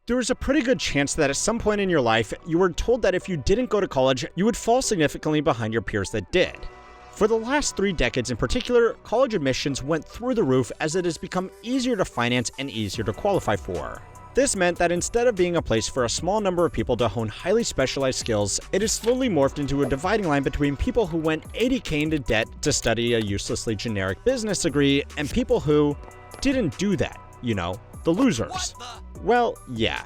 There was a pretty good chance that at some point in your life, you were told that if you didn't go to college, you would fall significantly behind your peers that did. For the last 3 decades in particular, college admissions went through the roof as it has become easier to finance and easier to qualify for. This meant that instead of being a place for a small number of people to hone highly specialized skills, it has slowly morphed into a dividing line between people who went $80K into debt to study a uselessly generic business degree and people who didn't do that, the losers. Well, yeah.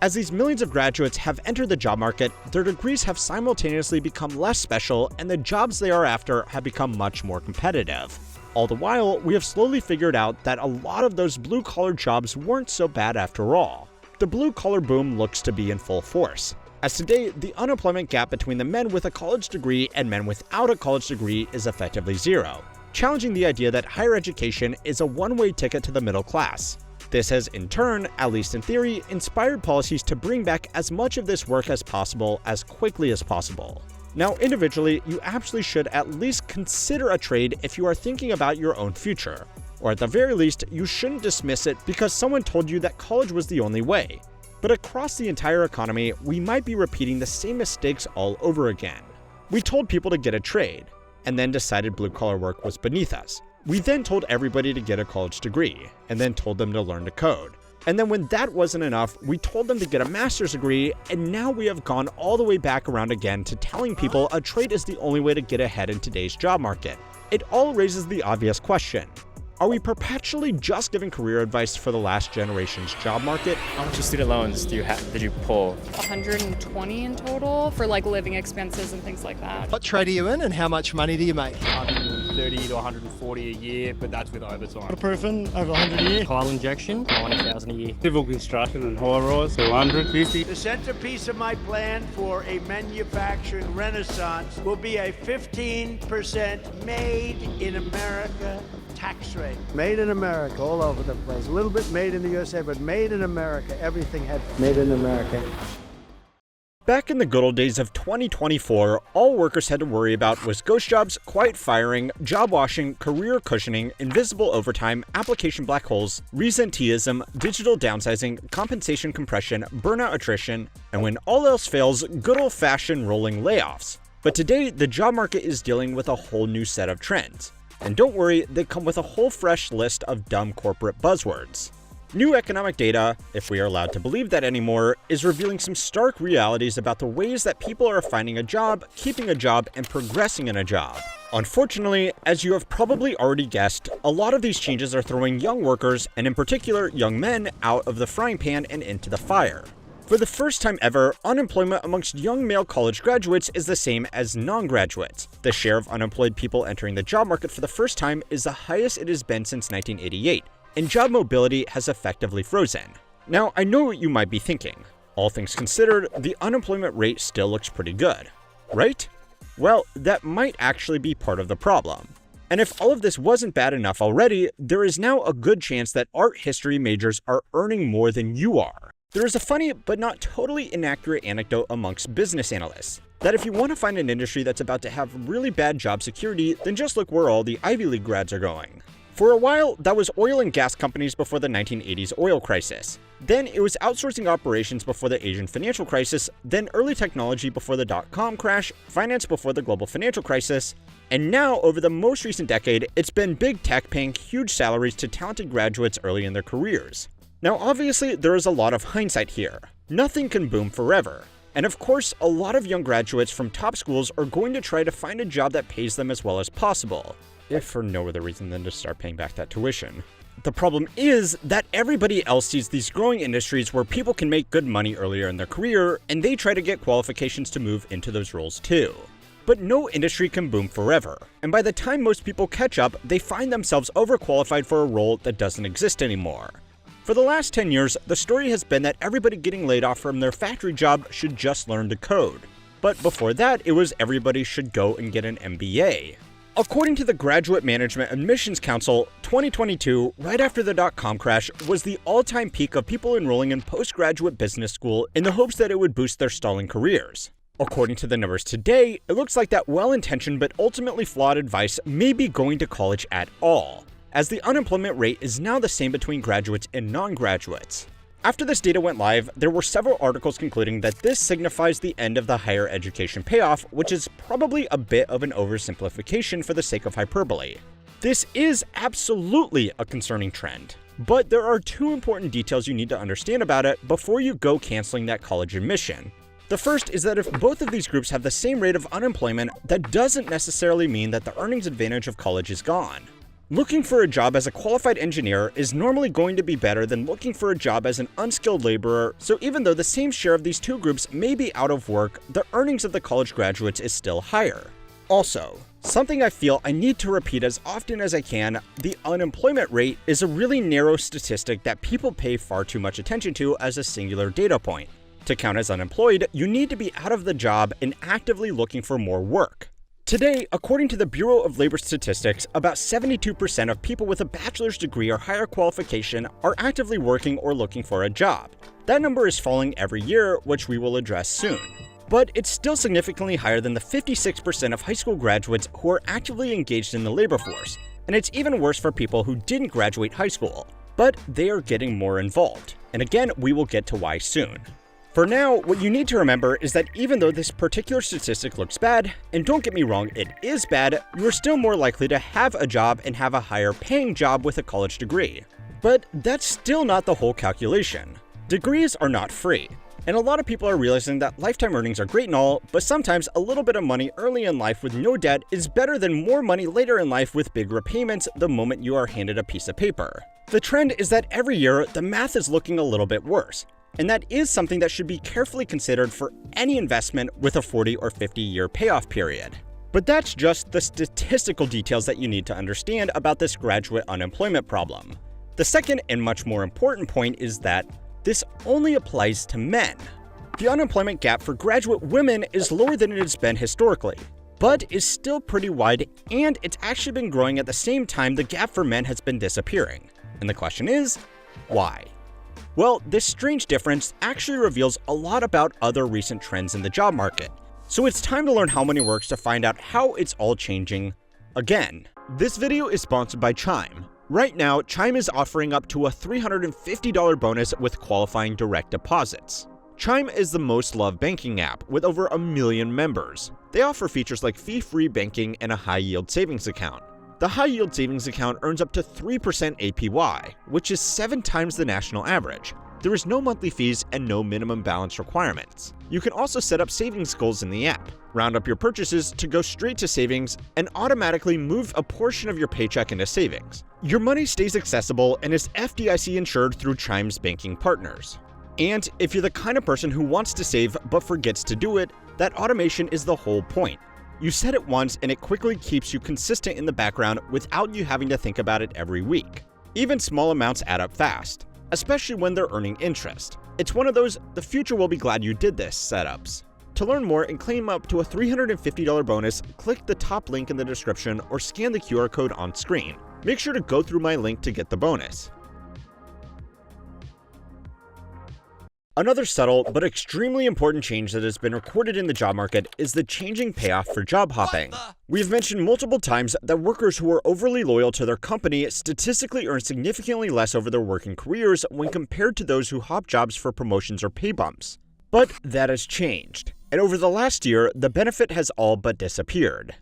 As these millions of graduates have entered the job market, their degrees have simultaneously become less special and the jobs they are after have become much more competitive. All the while, we have slowly figured out that a lot of those blue-collar jobs weren't so bad after all. The blue-collar boom looks to be in full force, as today the unemployment gap between the men with a college degree and men without a college degree is effectively zero, challenging the idea that higher education is a one-way ticket to the middle class. This has, in turn, at least in theory, inspired policies to bring back as much of this work as possible as quickly as possible. Now, individually, you absolutely should at least consider a trade if you are thinking about your own future. Or at the very least, you shouldn't dismiss it because someone told you that college was the only way. But across the entire economy, we might be repeating the same mistakes all over again. We told people to get a trade, and then decided blue-collar work was beneath us. We then told everybody to get a college degree, and then told them to learn to code. And then when that wasn't enough, we told them to get a master's degree, and now we have gone all the way back around again to telling people a trade is the only way to get ahead in today's job market. It all raises the obvious question. Are we perpetually just giving career advice for the last generation's job market? How much student loans did you pull? 120 in total for living expenses and things like that. What trade are you in and how much money do you make? 130 to 140 a year, but that's with overtime. Waterproofing, over 100 a year. Tile injection, 90,000 a year. Civil construction and high rise, 250. The centerpiece of my plan for a manufacturing renaissance will be a 15% made in America tax rate. Made in America all over the place. A little bit made in the USA, but made in America. Everything had made in America. Back in the good old days of 2024, all workers had to worry about was ghost jobs, quiet firing, job washing, career cushioning, invisible overtime, application black holes, resenteeism, digital downsizing, compensation compression, burnout attrition, and when all else fails, good old-fashioned rolling layoffs. But today, the job market is dealing with a whole new set of trends. And don't worry, they come with a whole fresh list of dumb corporate buzzwords. New economic data, if we are allowed to believe that anymore, is revealing some stark realities about the ways that people are finding a job, keeping a job, and progressing in a job. Unfortunately, as you have probably already guessed, a lot of these changes are throwing young workers, and in particular young men, out of the frying pan and into the fire. For the first time ever, unemployment amongst young male college graduates is the same as non-graduates. The share of unemployed people entering the job market for the first time is the highest it has been since 1988, and job mobility has effectively frozen. Now, I know what you might be thinking. All things considered, the unemployment rate still looks pretty good, right? Well, that might actually be part of the problem. And if all of this wasn't bad enough already, there is now a good chance that art history majors are earning more than you are. There is a funny but not totally inaccurate anecdote amongst business analysts, that if you want to find an industry that's about to have really bad job security, then just look where all the Ivy League grads are going. For a while, that was oil and gas companies before the 1980s oil crisis. Then it was outsourcing operations before the Asian financial crisis, then early technology before the dot-com crash, finance before the global financial crisis, and now, over the most recent decade, it's been big tech paying huge salaries to talented graduates early in their careers. Now, obviously, there is a lot of hindsight here. Nothing can boom forever. And of course, a lot of young graduates from top schools are going to try to find a job that pays them as well as possible, if for no other reason than to start paying back that tuition. The problem is that everybody else sees these growing industries where people can make good money earlier in their career, and they try to get qualifications to move into those roles too. But no industry can boom forever, and by the time most people catch up, they find themselves overqualified for a role that doesn't exist anymore. For the last 10 years, the story has been that everybody getting laid off from their factory job should just learn to code. But before that, it was everybody should go and get an MBA. According to the Graduate Management Admissions Council, 2022, right after the dot-com crash, was the all-time peak of people enrolling in postgraduate business school in the hopes that it would boost their stalling careers. According to the numbers today, it looks like that well-intentioned but ultimately flawed advice may be going to college at all, as the unemployment rate is now the same between graduates and non-graduates. After this data went live, there were several articles concluding that this signifies the end of the higher education payoff, which is probably a bit of an oversimplification for the sake of hyperbole. This is absolutely a concerning trend, but there are two important details you need to understand about it before you go canceling that college admission. The first is that if both of these groups have the same rate of unemployment, that doesn't necessarily mean that the earnings advantage of college is gone. Looking for a job as a qualified engineer is normally going to be better than looking for a job as an unskilled laborer, so even though the same share of these two groups may be out of work, the earnings of the college graduates is still higher. Also, something I feel I need to repeat as often as I can, the unemployment rate is a really narrow statistic that people pay far too much attention to as a singular data point. To count as unemployed, you need to be out of the job and actively looking for more work. Today, according to the Bureau of Labor Statistics, about 72% of people with a bachelor's degree or higher qualification are actively working or looking for a job. That number is falling every year, which we will address soon. But it's still significantly higher than the 56% of high school graduates who are actively engaged in the labor force, and it's even worse for people who didn't graduate high school. But they are getting more involved, and again, we will get to why soon. For now, what you need to remember is that even though this particular statistic looks bad, and don't get me wrong, it is bad, you are still more likely to have a job and have a higher paying job with a college degree. But that's still not the whole calculation. Degrees are not free, and a lot of people are realizing that lifetime earnings are great and all, but sometimes a little bit of money early in life with no debt is better than more money later in life with big repayments the moment you are handed a piece of paper. The trend is that every year, the math is looking a little bit worse. And that is something that should be carefully considered for any investment with a 40 or 50-year payoff period. But that's just the statistical details that you need to understand about this graduate unemployment problem. The second and much more important point is that this only applies to men. The unemployment gap for graduate women is lower than it has been historically, but is still pretty wide, and it's actually been growing at the same time the gap for men has been disappearing. And the question is, why? Well, this strange difference actually reveals a lot about other recent trends in the job market. So it's time to learn how money works to find out how it's all changing again. This video is sponsored by Chime. Right now, Chime is offering up to a $350 bonus with qualifying direct deposits. Chime is the most loved banking app with over 1 million members. They offer features like fee-free banking and a high-yield savings account. The high-yield savings account earns up to 3% APY, which is 7 times the national average. There is no monthly fees and no minimum balance requirements. You can also set up savings goals in the app, round up your purchases to go straight to savings, and automatically move a portion of your paycheck into savings. Your money stays accessible and is FDIC insured through Chime's banking partners. And if you're the kind of person who wants to save but forgets to do it, that automation is the whole point. You set it once and it quickly keeps you consistent in the background without you having to think about it every week. Even small amounts add up fast, especially when they're earning interest. It's one of those "the future will be glad you did this" setups. To learn more and claim up to a $350 bonus, click the top link in the description or scan the QR code on screen. Make sure to go through my link to get the bonus. Another subtle but extremely important change that has been recorded in the job market is the changing payoff for job hopping. We've mentioned multiple times that workers who are overly loyal to their company statistically earn significantly less over their working careers when compared to those who hop jobs for promotions or pay bumps. But that has changed, and over the last year, the benefit has all but disappeared.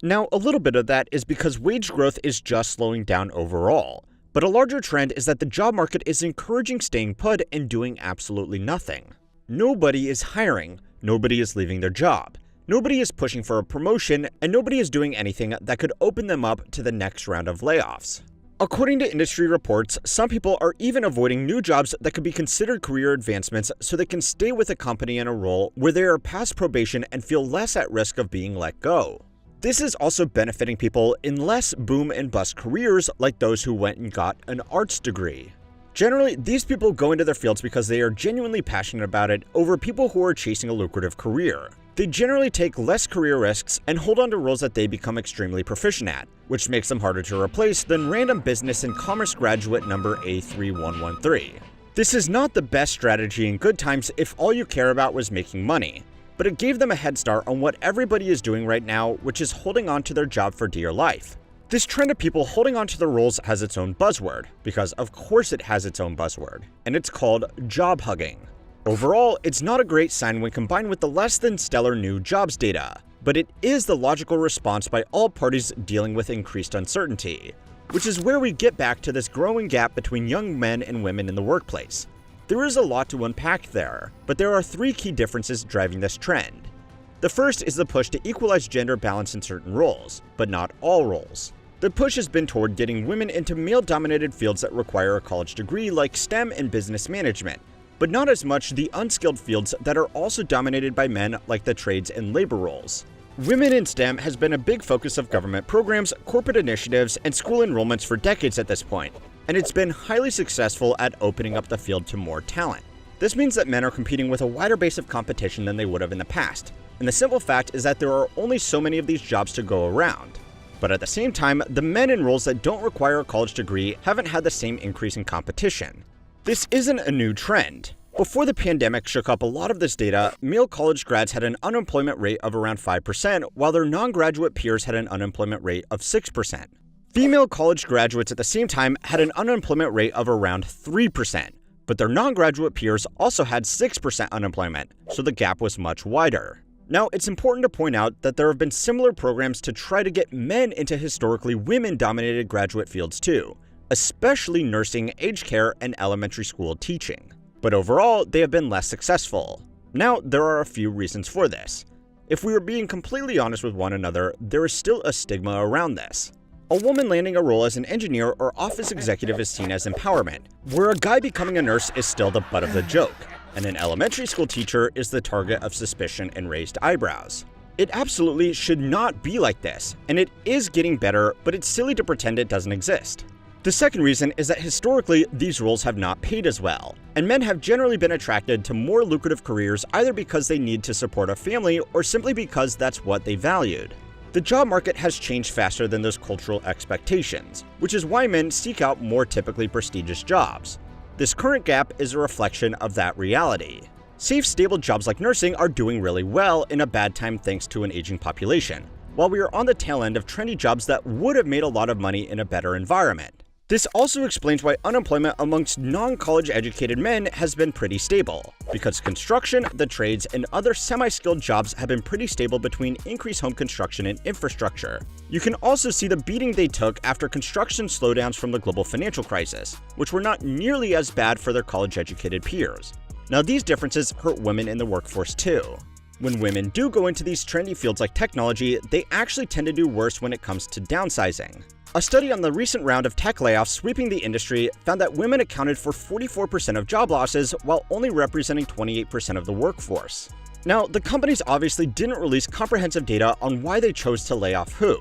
Now, a little bit of that is because wage growth is just slowing down overall. But a larger trend is that the job market is encouraging staying put and doing absolutely nothing. Nobody is hiring, nobody is leaving their job, nobody is pushing for a promotion, and nobody is doing anything that could open them up to the next round of layoffs. According to industry reports, some people are even avoiding new jobs that could be considered career advancements so they can stay with a company in a role where they are past probation and feel less at risk of being let go. This is also benefiting people in less boom and bust careers like those who went and got an arts degree. Generally, these people go into their fields because they are genuinely passionate about it over people who are chasing a lucrative career. They generally take less career risks and hold on to roles that they become extremely proficient at, which makes them harder to replace than random business and commerce graduate number A3113. This is not the best strategy in good times if all you care about was making money, but it gave them a head start on what everybody is doing right now, which is holding on to their job for dear life. This trend of people holding onto their roles has its own buzzword, because of course it has its own buzzword, and it's called job hugging. Overall, it's not a great sign when combined with the less than stellar new jobs data, but it is the logical response by all parties dealing with increased uncertainty, which is where we get back to this growing gap between young men and women in the workplace. There is a lot to unpack there, but there are three key differences driving this trend. The first is the push to equalize gender balance in certain roles, but not all roles. The push has been toward getting women into male-dominated fields that require a college degree like STEM and business management, but not as much the unskilled fields that are also dominated by men like the trades and labor roles. Women in STEM has been a big focus of government programs, corporate initiatives, and school enrollments for decades at this point, and it's been highly successful at opening up the field to more talent. This means that men are competing with a wider base of competition than they would have in the past, and the simple fact is that there are only so many of these jobs to go around. But at the same time, the men in roles that don't require a college degree haven't had the same increase in competition. This isn't a new trend. Before the pandemic shook up a lot of this data, male college grads had an unemployment rate of around 5%, while their non-graduate peers had an unemployment rate of 6%. Female college graduates at the same time had an unemployment rate of around 3%, but their non-graduate peers also had 6% unemployment, so the gap was much wider. Now, it's important to point out that there have been similar programs to try to get men into historically women-dominated graduate fields too, especially nursing, aged care, and elementary school teaching. But overall, they have been less successful. Now, there are a few reasons for this. If we are being completely honest with one another, there is still a stigma around this. A woman landing a role as an engineer or office executive is seen as empowerment, where a guy becoming a nurse is still the butt of the joke, and an elementary school teacher is the target of suspicion and raised eyebrows. It absolutely should not be like this, and it is getting better, but it's silly to pretend it doesn't exist. The second reason is that historically, these roles have not paid as well, and men have generally been attracted to more lucrative careers either because they need to support a family or simply because that's what they valued. The job market has changed faster than those cultural expectations, which is why men seek out more typically prestigious jobs. This current gap is a reflection of that reality. Safe, stable jobs like nursing are doing really well in a bad time thanks to an aging population, while we are on the tail end of trendy jobs that would have made a lot of money in a better environment. This also explains why unemployment amongst non-college educated men has been pretty stable, because construction, the trades, and other semi-skilled jobs have been pretty stable between increased home construction and infrastructure. You can also see the beating they took after construction slowdowns from the global financial crisis, which were not nearly as bad for their college-educated peers. Now, these differences hurt women in the workforce too. When women do go into these trendy fields like technology, they actually tend to do worse when it comes to downsizing. A study on the recent round of tech layoffs sweeping the industry found that women accounted for 44% of job losses while only representing 28% of the workforce. Now, the companies obviously didn't release comprehensive data on why they chose to lay off who,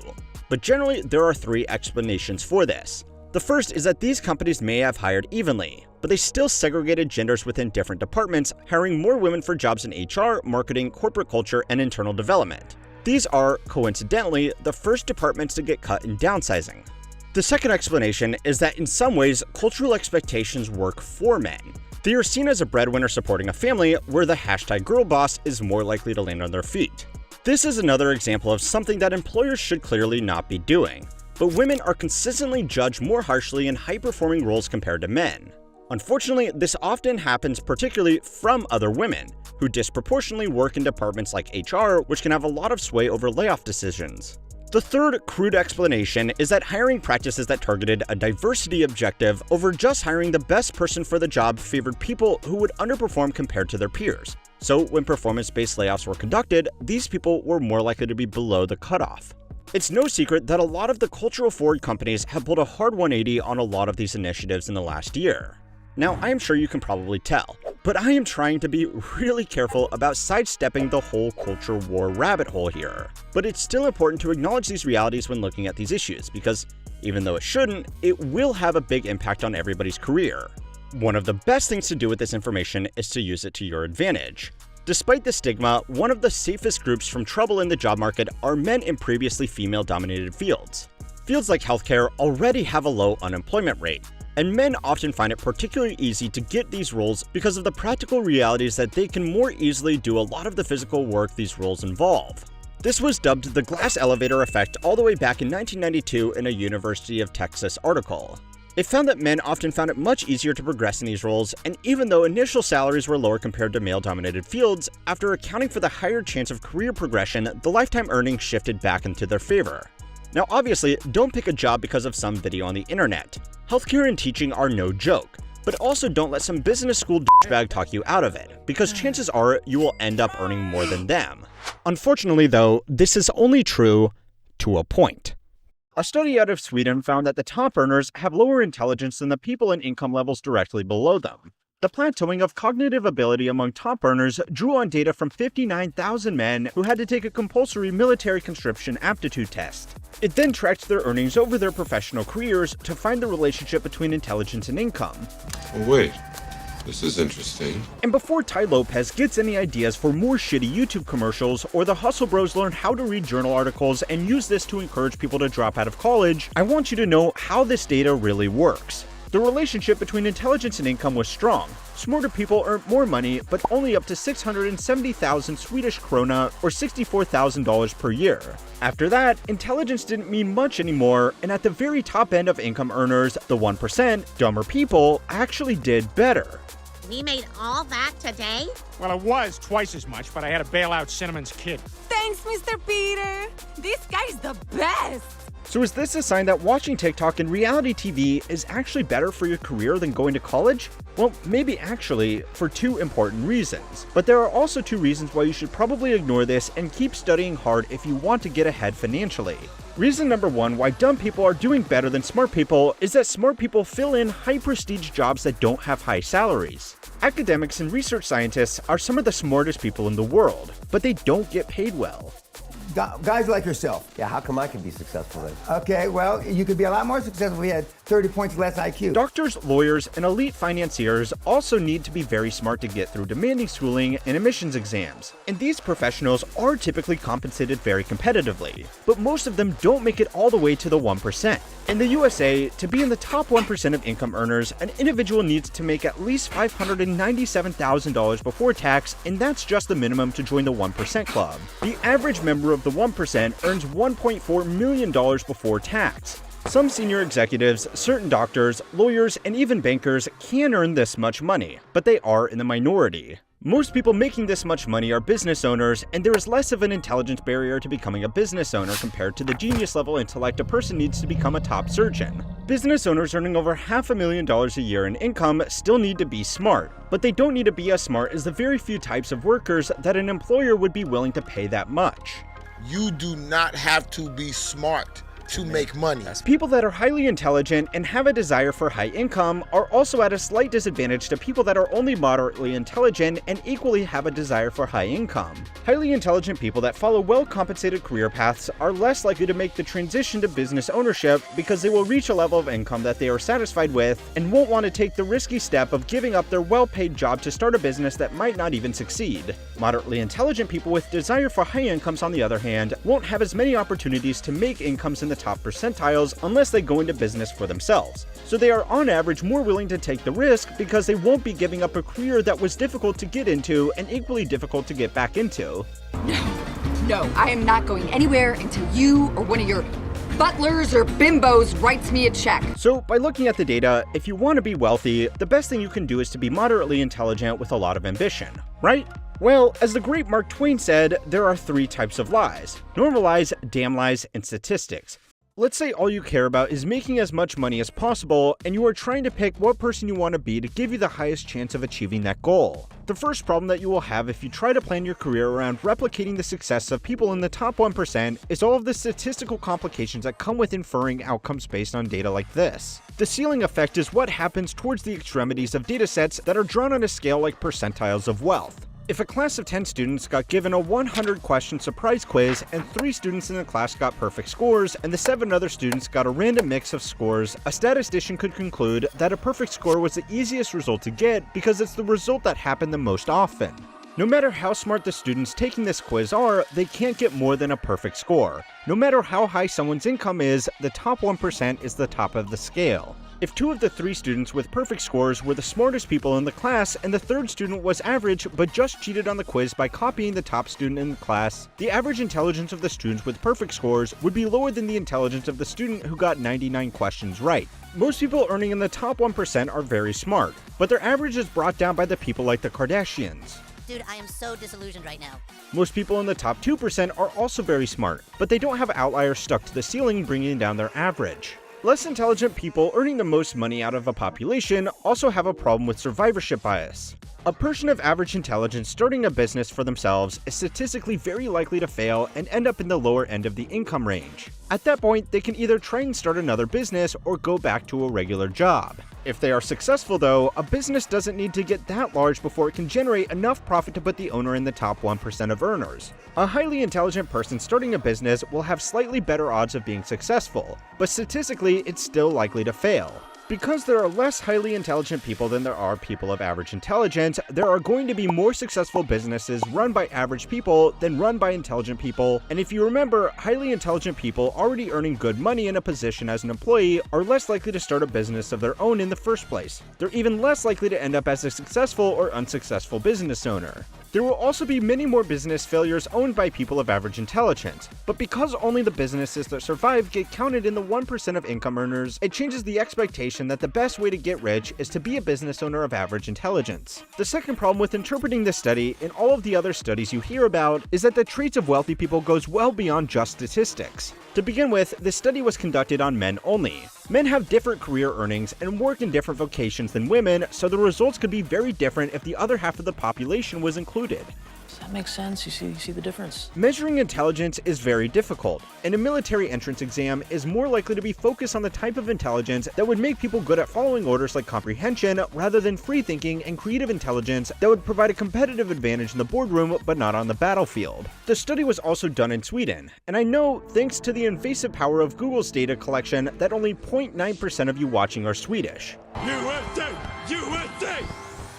but generally there are three explanations for this. The first is that these companies may have hired evenly, but they still segregated genders within different departments, hiring more women for jobs in HR, marketing, corporate culture, and internal development. These are, coincidentally, the first departments to get cut in downsizing. The second explanation is that in some ways, cultural expectations work for men. They are seen as a breadwinner supporting a family, where the #girlboss is more likely to land on their feet. This is another example of something that employers should clearly not be doing, but women are consistently judged more harshly in high-performing roles compared to men. Unfortunately, this often happens particularly from other women, who disproportionately work in departments like HR, which can have a lot of sway over layoff decisions. The third crude explanation is that hiring practices that targeted a diversity objective over just hiring the best person for the job favored people who would underperform compared to their peers. So when performance-based layoffs were conducted, these people were more likely to be below the cutoff. It's no secret that a lot of the cultural forward companies have pulled a hard 180 on a lot of these initiatives in the last year. Now, I am sure you can probably tell, but I am trying to be really careful about sidestepping the whole culture war rabbit hole here. But it's still important to acknowledge these realities when looking at these issues, because even though it shouldn't, it will have a big impact on everybody's career. One of the best things to do with this information is to use it to your advantage. Despite the stigma, one of the safest groups from trouble in the job market are men in previously female-dominated fields. Fields like healthcare already have a low unemployment rate, and men often find it particularly easy to get these roles because of the practical realities that they can more easily do a lot of the physical work these roles involve. This was dubbed the glass elevator effect all the way back in 1992 in a University of Texas article. It found that men often found it much easier to progress in these roles, and even though initial salaries were lower compared to male-dominated fields, after accounting for the higher chance of career progression, the lifetime earnings shifted back into their favor. Now obviously, don't pick a job because of some video on the internet. Healthcare and teaching are no joke, but also don't let some business school douchebag talk you out of it, because chances are you will end up earning more than them. Unfortunately though, this is only true to a point. A study out of Sweden found that the top earners have lower intelligence than the people in income levels directly below them. The plateauing of cognitive ability among top earners drew on data from 59,000 men who had to take a compulsory military conscription aptitude test. It then tracked their earnings over their professional careers to find the relationship between intelligence and income. Wait, this is interesting. And before Ty Lopez gets any ideas for more shitty YouTube commercials, or the hustle bros learn how to read journal articles and use this to encourage people to drop out of college, I want you to know how this data really works. The relationship between intelligence and income was strong. Smarter people earned more money, but only up to 670,000 Swedish krona, or $64,000 per year. After that, intelligence didn't mean much anymore, and at the very top end of income earners, the 1%, dumber people, actually did better. We made all that today? Well, it was twice as much, but I had to bail out Cinnamon's kid. Thanks, Mr. Peter. This guy's the best. So is this a sign that watching TikTok and reality TV is actually better for your career than going to college? Well, maybe actually, for two important reasons. But there are also two reasons why you should probably ignore this and keep studying hard if you want to get ahead financially. Reason number one why dumb people are doing better than smart people is that smart people fill in high-prestige jobs that don't have high salaries. Academics and research scientists are some of the smartest people in the world, but they don't get paid well. Guys like yourself. Yeah, how come I can be successful then? Okay, well, you could be a lot more successful if you had 30 points less IQ. Doctors, lawyers, and elite financiers also need to be very smart to get through demanding schooling and admissions exams. And these professionals are typically compensated very competitively, but most of them don't make it all the way to the 1%. In the USA, to be in the top 1% of income earners, an individual needs to make at least $597,000 before tax, and that's just the minimum to join the 1% club. The average member of the 1% earns $1.4 million before tax. Some senior executives, certain doctors, lawyers, and even bankers can earn this much money, but they are in the minority. Most people making this much money are business owners, and there is less of an intelligence barrier to becoming a business owner compared to the genius level intellect a person needs to become a top surgeon. Business owners earning over $500,000 a year in income still need to be smart, but they don't need to be as smart as the very few types of workers that an employer would be willing to pay that much. You do not have to be smart to make money. People that are highly intelligent and have a desire for high income are also at a slight disadvantage to people that are only moderately intelligent and equally have a desire for high income. Highly intelligent people that follow well-compensated career paths are less likely to make the transition to business ownership because they will reach a level of income that they are satisfied with and won't want to take the risky step of giving up their well-paid job to start a business that might not even succeed. Moderately intelligent people with desire for high incomes, on the other hand, won't have as many opportunities to make incomes in the top percentiles unless they go into business for themselves. So they are on average more willing to take the risk because they won't be giving up a career that was difficult to get into and equally difficult to get back into. No, I am not going anywhere until you or one of your butlers or bimbos writes me a check. So by looking at the data, if you want to be wealthy, the best thing you can do is to be moderately intelligent with a lot of ambition, right? Well, as the great Mark Twain said, there are three types of lies: normal lies, damn lies, and statistics. Let's say all you care about is making as much money as possible, and you are trying to pick what person you want to be to give you the highest chance of achieving that goal. The first problem that you will have if you try to plan your career around replicating the success of people in the top 1% is all of the statistical complications that come with inferring outcomes based on data like this. The ceiling effect is what happens towards the extremities of datasets that are drawn on a scale like percentiles of wealth. If a class of 10 students got given a 100-question surprise quiz and 3 students in the class got perfect scores and the 7 other students got a random mix of scores, a statistician could conclude that a perfect score was the easiest result to get because it's the result that happened the most often. No matter how smart the students taking this quiz are, they can't get more than a perfect score. No matter how high someone's income is, the top 1% is the top of the scale. If 2 of the 3 students with perfect scores were the smartest people in the class and the 3rd student was average but just cheated on the quiz by copying the top student in the class, the average intelligence of the students with perfect scores would be lower than the intelligence of the student who got 99 questions right. Most people earning in the top 1% are very smart, but their average is brought down by the people like the Kardashians. Dude, I am so disillusioned right now. Most people in the top 2% are also very smart, but they don't have outliers stuck to the ceiling bringing down their average. Less intelligent people earning the most money out of a population also have a problem with survivorship bias. A person of average intelligence starting a business for themselves is statistically very likely to fail and end up in the lower end of the income range. At that point, they can either try and start another business or go back to a regular job. If they are successful though, a business doesn't need to get that large before it can generate enough profit to put the owner in the top 1% of earners. A highly intelligent person starting a business will have slightly better odds of being successful, but statistically it's still likely to fail. Because there are less highly intelligent people than there are people of average intelligence, there are going to be more successful businesses run by average people than run by intelligent people, and if you remember, highly intelligent people already earning good money in a position as an employee are less likely to start a business of their own in the first place. They're even less likely to end up as a successful or unsuccessful business owner. There will also be many more business failures owned by people of average intelligence, but because only the businesses that survive get counted in the 1% of income earners, it changes the expectation that the best way to get rich is to be a business owner of average intelligence. The second problem with interpreting this study, and all of the other studies you hear about, is that the traits of wealthy people goes well beyond just statistics. To begin with, this study was conducted on men only. Men have different career earnings and work in different vocations than women, so the results could be very different if the other half of the population was included. Does that make sense? You see the difference? Measuring intelligence is very difficult, and a military entrance exam is more likely to be focused on the type of intelligence that would make people good at following orders like comprehension, rather than free thinking and creative intelligence that would provide a competitive advantage in the boardroom but not on the battlefield. The study was also done in Sweden, and I know, thanks to the invasive power of Google's data collection, that only 0.9% of you watching are Swedish. USA! USA!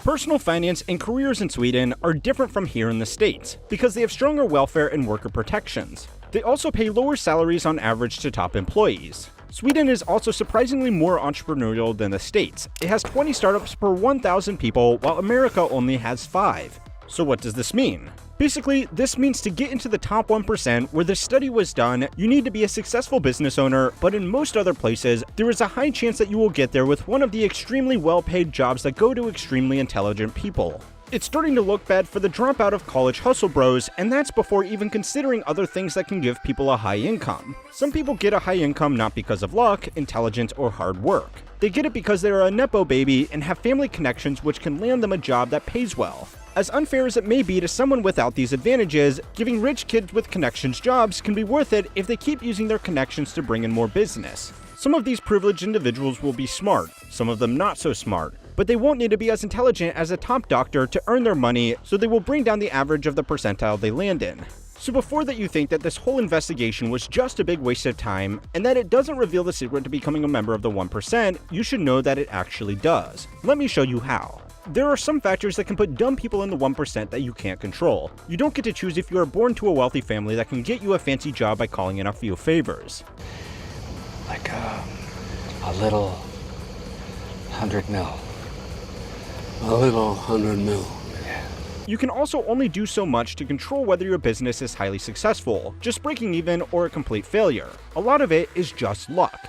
Personal finance and careers in Sweden are different from here in the States, because they have stronger welfare and worker protections. They also pay lower salaries on average to top employees. Sweden is also surprisingly more entrepreneurial than the States. It has 20 startups per 1,000 people, while America only has 5. So what does this mean? Basically, this means to get into the top 1% where this study was done, you need to be a successful business owner, but in most other places, there is a high chance that you will get there with one of the extremely well-paid jobs that go to extremely intelligent people. It's starting to look bad for the dropout of college hustle bros, and that's before even considering other things that can give people a high income. Some people get a high income not because of luck, intelligence, or hard work. They get it because they are a nepo baby and have family connections which can land them a job that pays well. As unfair as it may be to someone without these advantages, giving rich kids with connections jobs can be worth it if they keep using their connections to bring in more business. Some of these privileged individuals will be smart, some of them not so smart, but they won't need to be as intelligent as a top doctor to earn their money, so they will bring down the average of the percentile they land in. So before that you think that this whole investigation was just a big waste of time, and that it doesn't reveal the secret to becoming a member of the 1%, you should know that it actually does. Let me show you how. There are some factors that can put dumb people in the 1% that you can't control. You don't get to choose if you are born to a wealthy family that can get you a fancy job by calling in a few favors. Like a little 100 mil. A little 100 mil. You can also only do so much to control whether your business is highly successful, just breaking even, or a complete failure. A lot of it is just luck.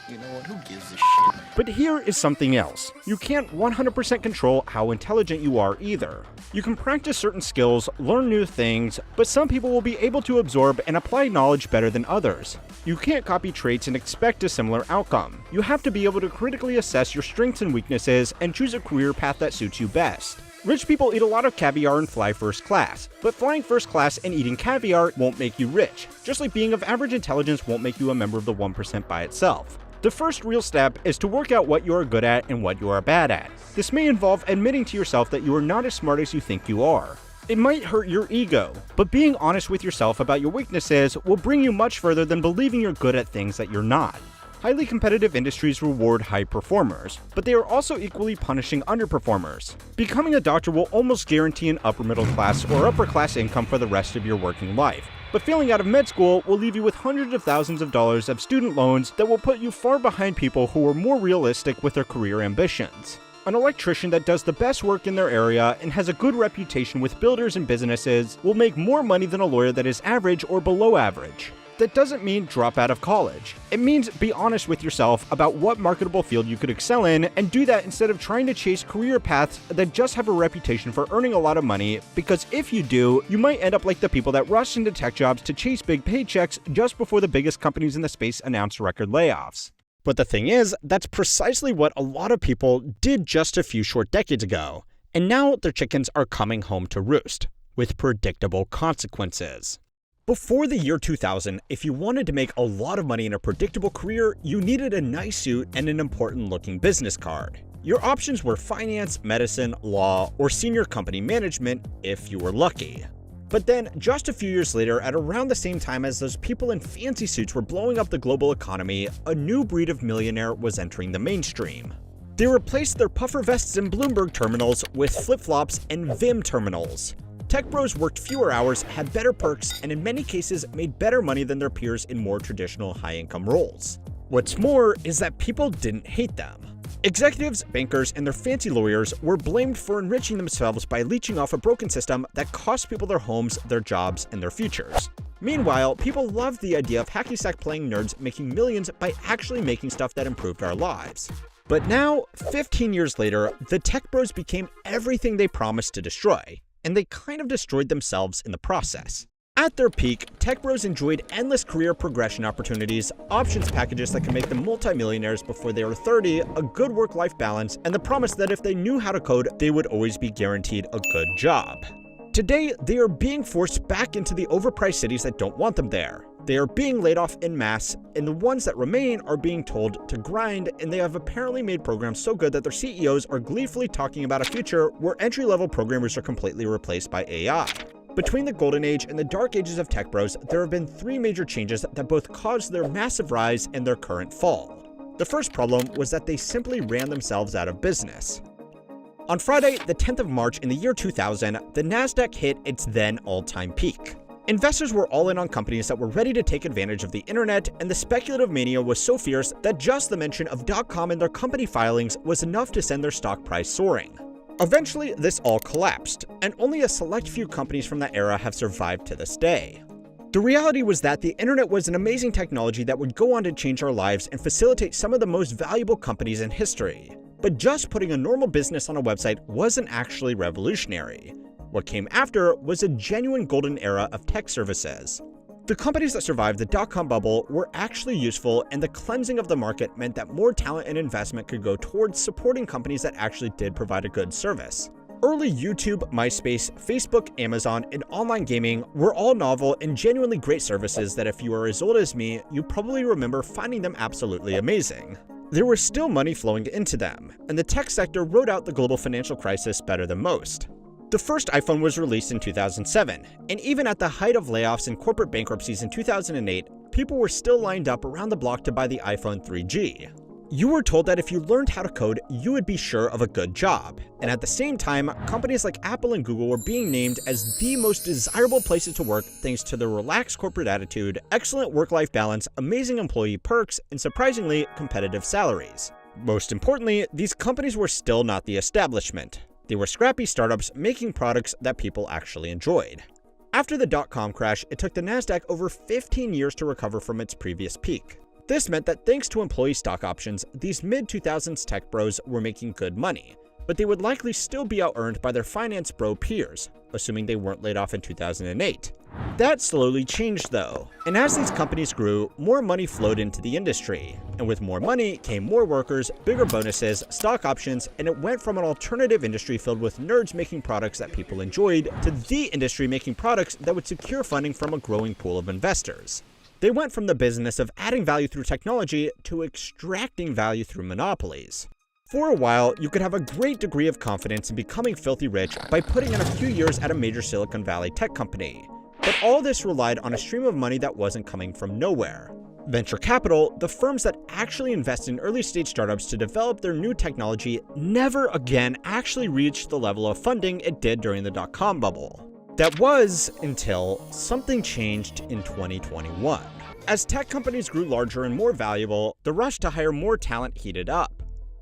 You know what, who gives a shit? But here is something else. You can't 100% control how intelligent you are either. You can practice certain skills, learn new things, but some people will be able to absorb and apply knowledge better than others. You can't copy traits and expect a similar outcome. You have to be able to critically assess your strengths and weaknesses and choose a career path that suits you best. Rich people eat a lot of caviar and fly first class, but flying first class and eating caviar won't make you rich, just like being of average intelligence won't make you a member of the 1% by itself. The first real step is to work out what you are good at and what you are bad at. This may involve admitting to yourself that you are not as smart as you think you are. It might hurt your ego, but being honest with yourself about your weaknesses will bring you much further than believing you're good at things that you're not. Highly competitive industries reward high performers, but they are also equally punishing underperformers. Becoming a doctor will almost guarantee an upper middle class or upper class income for the rest of your working life. But failing out of med school will leave you with hundreds of thousands of dollars of student loans that will put you far behind people who are more realistic with their career ambitions. An electrician that does the best work in their area and has a good reputation with builders and businesses will make more money than a lawyer that is average or below average. That doesn't mean drop out of college. It means be honest with yourself about what marketable field you could excel in, and do that instead of trying to chase career paths that just have a reputation for earning a lot of money, because if you do, you might end up like the people that rush into tech jobs to chase big paychecks just before the biggest companies in the space announce record layoffs. But the thing is, that's precisely what a lot of people did just a few short decades ago, and now their chickens are coming home to roost, with predictable consequences. Before the year 2000, if you wanted to make a lot of money in a predictable career, you needed a nice suit and an important-looking business card. Your options were finance, medicine, law, or senior company management if you were lucky. But then, just a few years later, at around the same time as those people in fancy suits were blowing up the global economy, a new breed of millionaire was entering the mainstream. They replaced their puffer vests and Bloomberg terminals with flip-flops and Vim terminals. Tech bros worked fewer hours, had better perks, and in many cases made better money than their peers in more traditional high-income roles. What's more is that people didn't hate them. Executives, bankers, and their fancy lawyers were blamed for enriching themselves by leeching off a broken system that cost people their homes, their jobs, and their futures. Meanwhile, people loved the idea of hacky-sack playing nerds making millions by actually making stuff that improved our lives. But now, 15 years later, the tech bros became everything they promised to destroy, and they kind of destroyed themselves in the process. At their peak, tech bros enjoyed endless career progression opportunities, options packages that could make them multimillionaires before they were 30, a good work-life balance, and the promise that if they knew how to code, they would always be guaranteed a good job. Today, they are being forced back into the overpriced cities that don't want them there. They are being laid off en masse, and the ones that remain are being told to grind, and they have apparently made programs so good that their CEOs are gleefully talking about a future where entry-level programmers are completely replaced by AI. Between the golden age and the dark ages of tech bros, there have been three major changes that both caused their massive rise and their current fall. The first problem was that they simply ran themselves out of business. On Friday, the 10th of March in the year 2000, the Nasdaq hit its then all-time peak. Investors were all in on companies that were ready to take advantage of the internet, and the speculative mania was so fierce that just the mention of .com in their company filings was enough to send their stock price soaring. Eventually, this all collapsed, and only a select few companies from that era have survived to this day. The reality was that the internet was an amazing technology that would go on to change our lives and facilitate some of the most valuable companies in history. But just putting a normal business on a website wasn't actually revolutionary. What came after was a genuine golden era of tech services. The companies that survived the dot-com bubble were actually useful, and the cleansing of the market meant that more talent and investment could go towards supporting companies that actually did provide a good service. Early YouTube, MySpace, Facebook, Amazon, and online gaming were all novel and genuinely great services that if you are as old as me, you probably remember finding them absolutely amazing. There was still money flowing into them, and the tech sector rode out the global financial crisis better than most. The first iPhone was released in 2007, and even at the height of layoffs and corporate bankruptcies in 2008, people were still lined up around the block to buy the iPhone 3G. You were told that if you learned how to code, you would be sure of a good job, and at the same time, companies like Apple and Google were being named as the most desirable places to work thanks to their relaxed corporate attitude, excellent work-life balance, amazing employee perks, and surprisingly competitive salaries. Most importantly, these companies were still not the establishment. They were scrappy startups making products that people actually enjoyed. After the dot-com crash, it took the Nasdaq over 15 years to recover from its previous peak. This meant that thanks to employee stock options, these mid-2000s tech bros were making good money, but they would likely still be out-earned by their finance bro peers, assuming they weren't laid off in 2008. That slowly changed though, and as these companies grew, more money flowed into the industry, and with more money came more workers, bigger bonuses, stock options, and it went from an alternative industry filled with nerds making products that people enjoyed to the industry making products that would secure funding from a growing pool of investors. They went from the business of adding value through technology to extracting value through monopolies. For a while, you could have a great degree of confidence in becoming filthy rich by putting in a few years at a major Silicon Valley tech company. But all this relied on a stream of money that wasn't coming from nowhere. Venture capital, the firms that actually invest in early-stage startups to develop their new technology, never again actually reached the level of funding it did during the dot-com bubble. That was until something changed in 2021. As tech companies grew larger and more valuable, the rush to hire more talent heated up.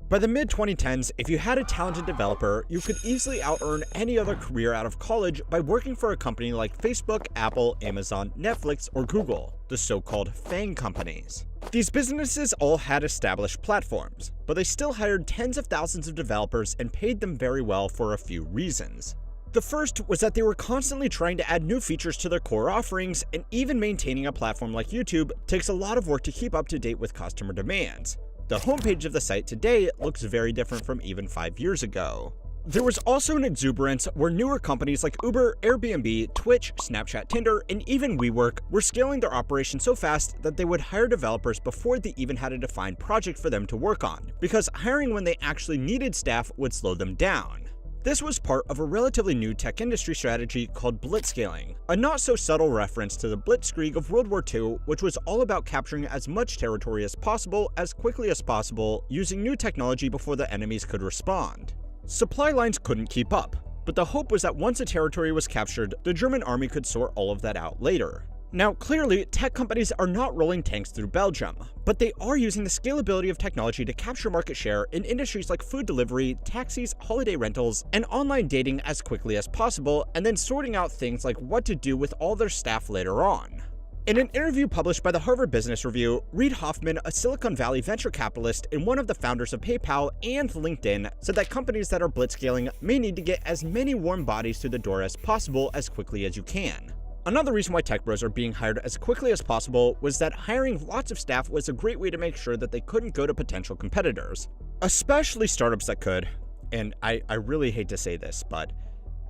By the mid-2010s, if you had a talented developer, you could easily out-earn any other career out of college by working for a company like Facebook, Apple, Amazon, Netflix, or Google, the so-called FANG companies. These businesses all had established platforms, but they still hired tens of thousands of developers and paid them very well for a few reasons. The first was that they were constantly trying to add new features to their core offerings, and even maintaining a platform like YouTube takes a lot of work to keep up to date with customer demands. The homepage of the site today looks very different from even 5 years ago. There was also an exuberance where newer companies like Uber, Airbnb, Twitch, Snapchat, Tinder, and even WeWork were scaling their operation so fast that they would hire developers before they even had a defined project for them to work on, because hiring when they actually needed staff would slow them down. This was part of a relatively new tech industry strategy called blitzscaling, a not-so-subtle reference to the Blitzkrieg of World War II, which was all about capturing as much territory as possible as quickly as possible, using new technology before the enemies could respond. Supply lines couldn't keep up, but the hope was that once a territory was captured, the German army could sort all of that out later. Now, clearly, tech companies are not rolling tanks through Belgium, but they are using the scalability of technology to capture market share in industries like food delivery, taxis, holiday rentals, and online dating as quickly as possible, and then sorting out things like what to do with all their staff later on. In an interview published by the Harvard Business Review, Reid Hoffman, a Silicon Valley venture capitalist and one of the founders of PayPal and LinkedIn, said that companies that are blitzscaling may need to get as many warm bodies through the door as possible as quickly as you can. Another reason why tech bros are being hired as quickly as possible was that hiring lots of staff was a great way to make sure that they couldn't go to potential competitors, especially startups that could, and I really hate to say this, but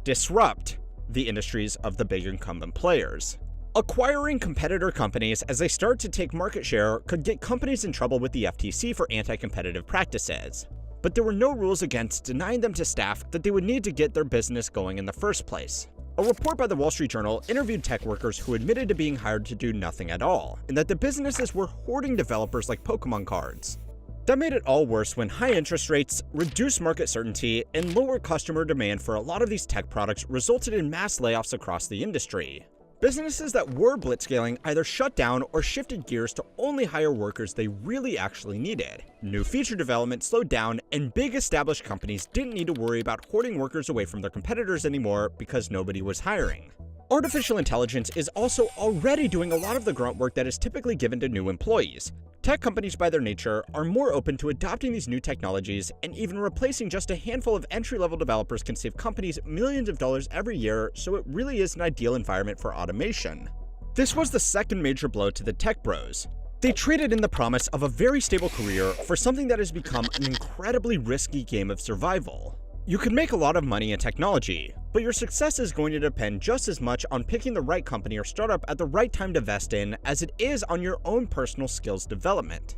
disrupt the industries of the big incumbent players. Acquiring competitor companies as they start to take market share could get companies in trouble with the FTC for anti-competitive practices, but there were no rules against denying them to staff that they would need to get their business going in the first place. A report by the Wall Street Journal interviewed tech workers who admitted to being hired to do nothing at all, and that the businesses were hoarding developers like Pokemon cards. That made it all worse when high interest rates, reduced market certainty, and lower customer demand for a lot of these tech products resulted in mass layoffs across the industry. Businesses that were blitzscaling either shut down or shifted gears to only hire workers they really actually needed. New feature development slowed down, and big established companies didn't need to worry about hoarding workers away from their competitors anymore because nobody was hiring. Artificial intelligence is also already doing a lot of the grunt work that is typically given to new employees. Tech companies by their nature are more open to adopting these new technologies, and even replacing just a handful of entry-level developers can save companies millions of dollars every year, so it really is an ideal environment for automation. This was the second major blow to the tech bros. They traded in the promise of a very stable career for something that has become an incredibly risky game of survival. You can make a lot of money in technology, but your success is going to depend just as much on picking the right company or startup at the right time to invest in as it is on your own personal skills development.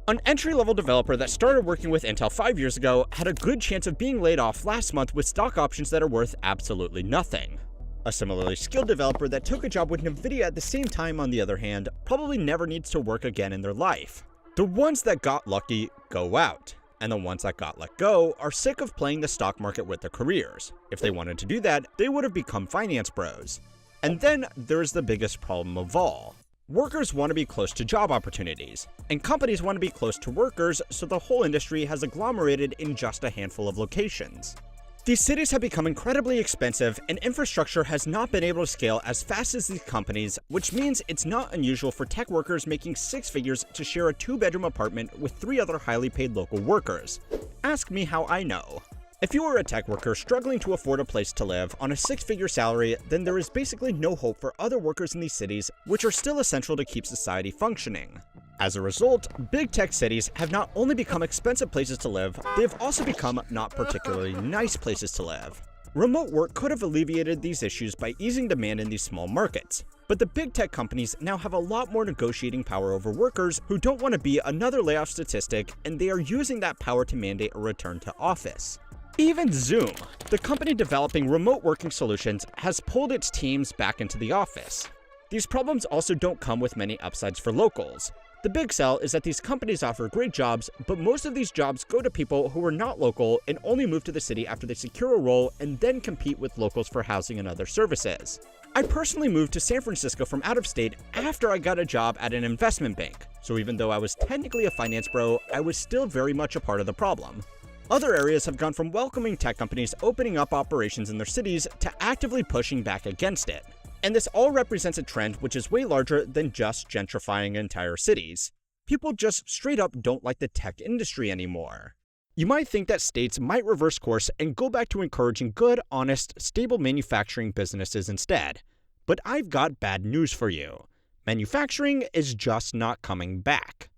An entry-level developer that started working with Intel 5 years ago had a good chance of being laid off last month with stock options that are worth absolutely nothing. A similarly skilled developer that took a job with Nvidia at the same time, on the other hand, probably never needs to work again in their life. The ones that got lucky go out, and the ones that got let go are sick of playing the stock market with their careers. If they wanted to do that, they would have become finance bros. And then there's the biggest problem of all. Workers want to be close to job opportunities, and companies want to be close to workers, so the whole industry has agglomerated in just a handful of locations. These cities have become incredibly expensive, and infrastructure has not been able to scale as fast as these companies, which means it's not unusual for tech workers making 6 figures to share a 2-bedroom apartment with 3 other highly paid local workers. Ask me how I know. If you are a tech worker struggling to afford a place to live on a 6-figure salary, then there is basically no hope for other workers in these cities, which are still essential to keep society functioning. As a result, big tech cities have not only become expensive places to live, they have also become not particularly nice places to live. Remote work could have alleviated these issues by easing demand in these small markets, but the big tech companies now have a lot more negotiating power over workers who don't want to be another layoff statistic, and they are using that power to mandate a return to office. Even Zoom, the company developing remote working solutions, has pulled its teams back into the office. These problems also don't come with many upsides for locals. The big sell is that these companies offer great jobs, but most of these jobs go to people who are not local and only move to the city after they secure a role and then compete with locals for housing and other services. I personally moved to San Francisco from out of state after I got a job at an investment bank, so even though I was technically a finance bro, I was still very much a part of the problem. Other areas have gone from welcoming tech companies opening up operations in their cities to actively pushing back against it. And this all represents a trend which is way larger than just gentrifying entire cities. People just straight up don't like the tech industry anymore. You might think that states might reverse course and go back to encouraging good, honest, stable manufacturing businesses instead. But I've got bad news for you. Manufacturing is just not coming back.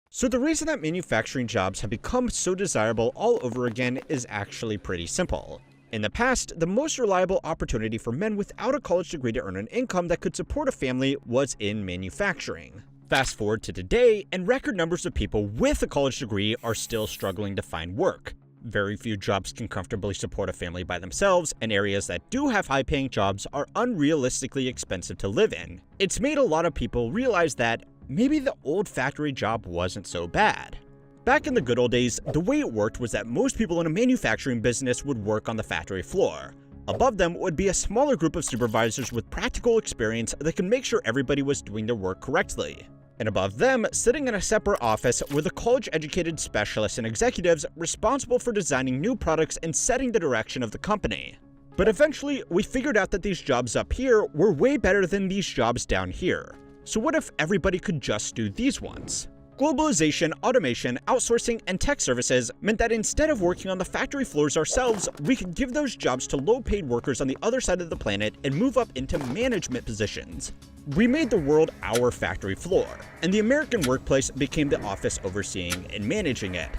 So the reason that manufacturing jobs have become so desirable all over again is actually pretty simple. In the past, the most reliable opportunity for men without a college degree to earn an income that could support a family was in manufacturing. Fast forward to today, and record numbers of people with a college degree are still struggling to find work. Very few jobs can comfortably support a family by themselves, and areas that do have high-paying jobs are unrealistically expensive to live in. It's made a lot of people realize that maybe the old factory job wasn't so bad. Back in the good old days, the way it worked was that most people in a manufacturing business would work on the factory floor. Above them would be a smaller group of supervisors with practical experience that could make sure everybody was doing their work correctly. And above them, sitting in a separate office, were the college-educated specialists and executives responsible for designing new products and setting the direction of the company. But eventually, we figured out that these jobs up here were way better than these jobs down here. So what if everybody could just do these ones? Globalization, automation, outsourcing, and tech services meant that instead of working on the factory floors ourselves, we could give those jobs to low-paid workers on the other side of the planet and move up into management positions. We made the world our factory floor, and the American workplace became the office overseeing and managing it.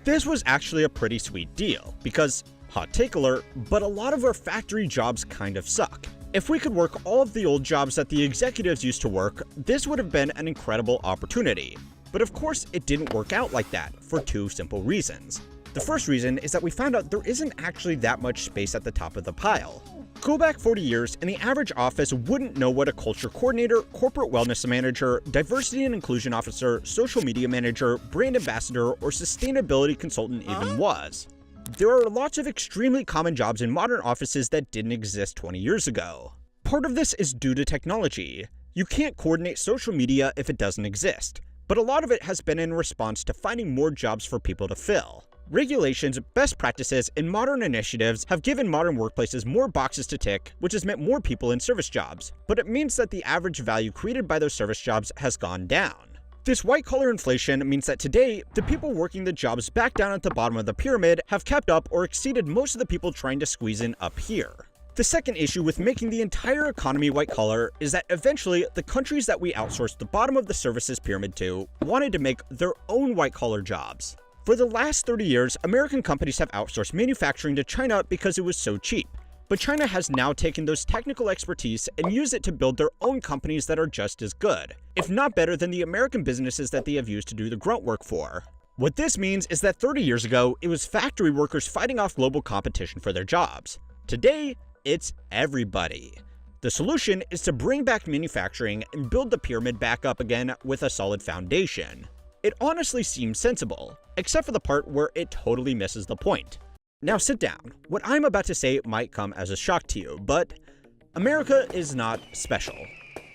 This was actually a pretty sweet deal, because, hot take alert, but a lot of our factory jobs kind of suck. If we could work all of the old jobs that the executives used to work, this would have been an incredible opportunity. But of course, it didn't work out like that, for two simple reasons. The first reason is that we found out there isn't actually that much space at the top of the pile. Go back 40 years, and the average office wouldn't know what a culture coordinator, corporate wellness manager, diversity and inclusion officer, social media manager, brand ambassador, or sustainability consultant even was. There are lots of extremely common jobs in modern offices that didn't exist 20 years ago. Part of this is due to technology. You can't coordinate social media if it doesn't exist. But a lot of it has been in response to finding more jobs for people to fill. Regulations, best practices, and modern initiatives have given modern workplaces more boxes to tick, which has meant more people in service jobs. But it means that the average value created by those service jobs has gone down. This white-collar inflation means that today, the people working the jobs back down at the bottom of the pyramid have kept up or exceeded most of the people trying to squeeze in up here. The second issue with making the entire economy white-collar is that eventually the countries that we outsourced the bottom of the services pyramid to wanted to make their own white-collar jobs. For the last 30 years, American companies have outsourced manufacturing to China because it was so cheap. But China has now taken those technical expertise and used it to build their own companies that are just as good, if not better than the American businesses that they have used to do the grunt work for. What this means is that 30 years ago, it was factory workers fighting off global competition for their jobs. Today, it's everybody. The solution is to bring back manufacturing and build the pyramid back up again with a solid foundation. It honestly seems sensible, except for the part where it totally misses the point. Now sit down. What I'm about to say might come as a shock to you, but America is not special.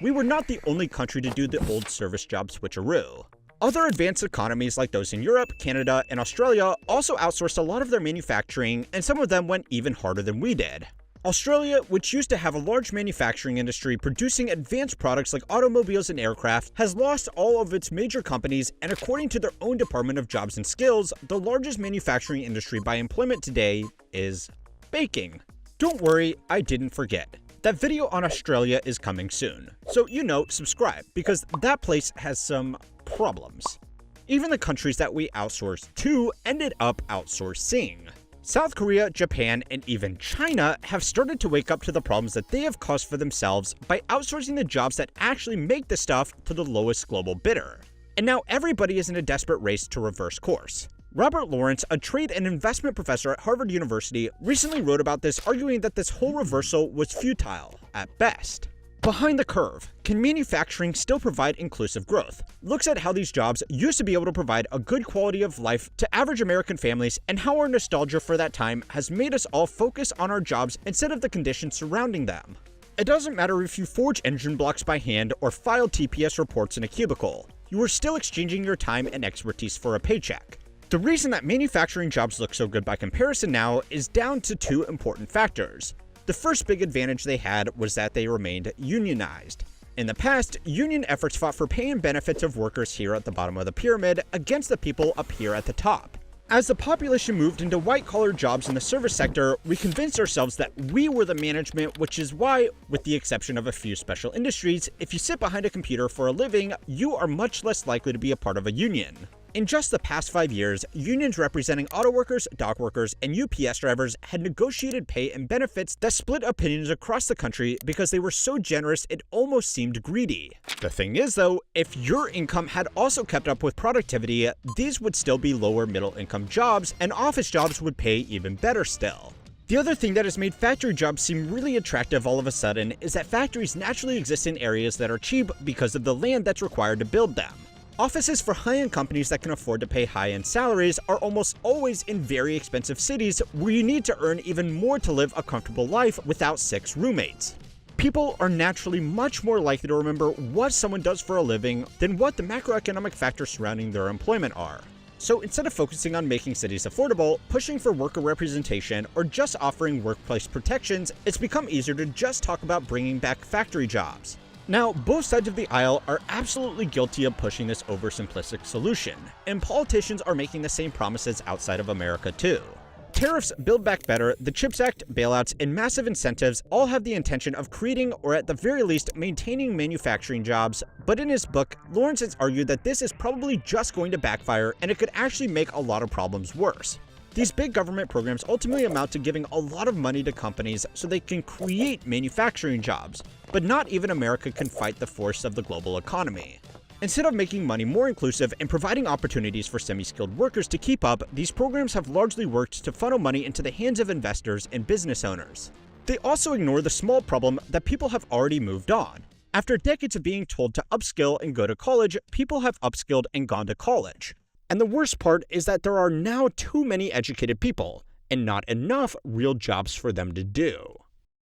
We were not the only country to do the old service job switcheroo. Other advanced economies like those in Europe, Canada, and Australia also outsourced a lot of their manufacturing, and some of them went even harder than we did. Australia, which used to have a large manufacturing industry producing advanced products like automobiles and aircraft, has lost all of its major companies, and according to their own Department of Jobs and Skills, the largest manufacturing industry by employment today is baking. Don't worry, I didn't forget. That video on Australia is coming soon, so subscribe, because that place has some problems. Even the countries that we outsourced to ended up outsourcing. South Korea, Japan, and even China have started to wake up to the problems that they have caused for themselves by outsourcing the jobs that actually make the stuff to the lowest global bidder. And now everybody is in a desperate race to reverse course. Robert Lawrence, a trade and investment professor at Harvard University, recently wrote about this, arguing that this whole reversal was futile at best. Behind the Curve, Can Manufacturing Still Provide Inclusive Growth? Looks at how these jobs used to be able to provide a good quality of life to average American families and how our nostalgia for that time has made us all focus on our jobs instead of the conditions surrounding them. It doesn't matter if you forge engine blocks by hand or file TPS reports in a cubicle, you are still exchanging your time and expertise for a paycheck. The reason that manufacturing jobs look so good by comparison now is down to two important factors. The first big advantage they had was that they remained unionized. In the past, union efforts fought for pay and benefits of workers here at the bottom of the pyramid against the people up here at the top. As the population moved into white-collar jobs in the service sector, we convinced ourselves that we were the management, which is why, with the exception of a few special industries, if you sit behind a computer for a living, you are much less likely to be a part of a union. In just the past 5 years, unions representing auto workers, dock workers, and UPS drivers had negotiated pay and benefits that split opinions across the country because they were so generous it almost seemed greedy. The thing is though, if your income had also kept up with productivity, these would still be lower middle income jobs, and office jobs would pay even better still. The other thing that has made factory jobs seem really attractive all of a sudden is that factories naturally exist in areas that are cheap because of the land that's required to build them. Offices for high-end companies that can afford to pay high-end salaries are almost always in very expensive cities where you need to earn even more to live a comfortable life without 6 roommates. People are naturally much more likely to remember what someone does for a living than what the macroeconomic factors surrounding their employment are. So instead of focusing on making cities affordable, pushing for worker representation, or just offering workplace protections, it's become easier to just talk about bringing back factory jobs. Now, both sides of the aisle are absolutely guilty of pushing this oversimplistic solution, and politicians are making the same promises outside of America too. Tariffs, Build Back Better, the CHIPS Act, bailouts, and massive incentives all have the intention of creating, or at the very least maintaining, manufacturing jobs, but in his book, Lawrence has argued that this is probably just going to backfire and it could actually make a lot of problems worse. These big government programs ultimately amount to giving a lot of money to companies so they can create manufacturing jobs, but not even America can fight the force of the global economy. Instead of making money more inclusive and providing opportunities for semi-skilled workers to keep up, these programs have largely worked to funnel money into the hands of investors and business owners. They also ignore the small problem that people have already moved on. After decades of being told to upskill and go to college, people have upskilled and gone to college. And the worst part is that there are now too many educated people, and not enough real jobs for them to do.